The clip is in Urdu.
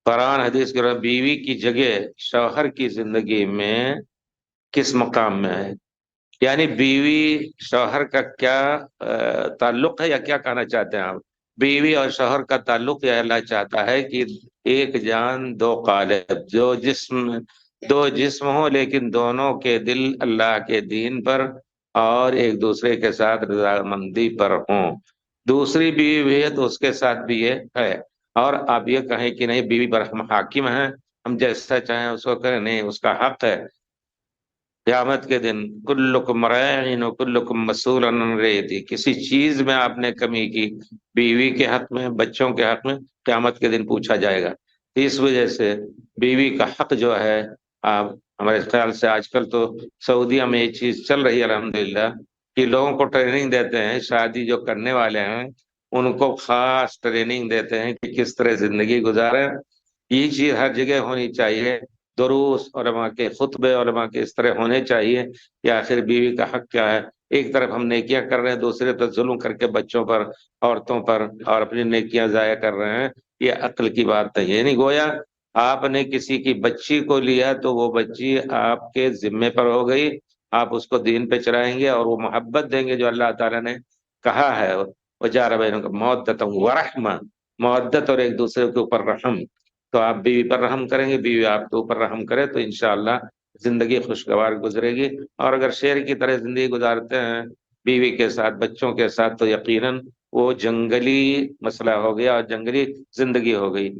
قرآن حدیث کے بیوی کی جگہ شوہر کی زندگی میں کس مقام میں ہے؟ یعنی بیوی شوہر کا کیا تعلق ہے، یا کیا کہنا چاہتے ہیں آپ؟ بیوی اور شوہر کا تعلق یہ اللہ چاہتا ہے کہ ایک جان دو قالب، دو جسم ہو لیکن دونوں کے دل اللہ کے دین پر اور ایک دوسرے کے ساتھ رضامندی پر ہوں۔ دوسری بیوی بھی ہے تو اس کے ساتھ بھی یہ ہے۔ اور آپ یہ کہیں کہ نہیں بیوی پر ہم حاکم ہیں، ہم جیسا چاہیں اس کو کریں، نہیں، اس کا حق ہے۔ قیامت کے دن کلکم راعٍ و کلکم مسئول عن رعیتہ، کسی چیز میں آپ نے کمی کی، بیوی کے حق میں، بچوں کے حق میں، قیامت کے دن پوچھا جائے گا۔ اس وجہ سے بیوی کا حق جو ہے، آپ ہمارے خیال سے آج کل تو سعودیہ میں یہ چیز چل رہی ہے الحمدللہ، کہ لوگوں کو ٹریننگ دیتے ہیں، شادی جو کرنے والے ہیں ان کو خاص ٹریننگ دیتے ہیں کہ کس طرح زندگی گزاریں۔ یہ چیز ہر جگہ ہونی چاہیے، دروس علماء کے، خطبے علماء کے اس طرح ہونے چاہیے کہ آخر بیوی کا حق کیا ہے۔ ایک طرف ہم نیکیاں کر رہے ہیں، دوسرے طرف ظلم کر کے بچوں پر، عورتوں پر، اور اپنی نیکیاں ضائع کر رہے ہیں۔ یہ عقل کی بات نہیں ہے، نہیں گویا آپ نے کسی کی بچی کو لیا تو وہ بچی آپ کے ذمے پر ہو گئی، آپ اس کو دین پہ چلائیں گے اور وہ محبت دیں گے جو اللہ تعالیٰ نے کہا ہے، وجعل بینکم مودۃ ورحمہ، مودت اور ایک دوسرے کے اوپر رحم۔ تو آپ بیوی پر رحم کریں گے، بیوی آپ کے اوپر رحم کرے تو انشاءاللہ زندگی خوشگوار گزرے گی۔ اور اگر شیر کی طرح زندگی گزارتے ہیں بیوی کے ساتھ، بچوں کے ساتھ، تو یقیناً وہ جنگلی مسئلہ ہو گیا اور جنگلی زندگی ہو گئی۔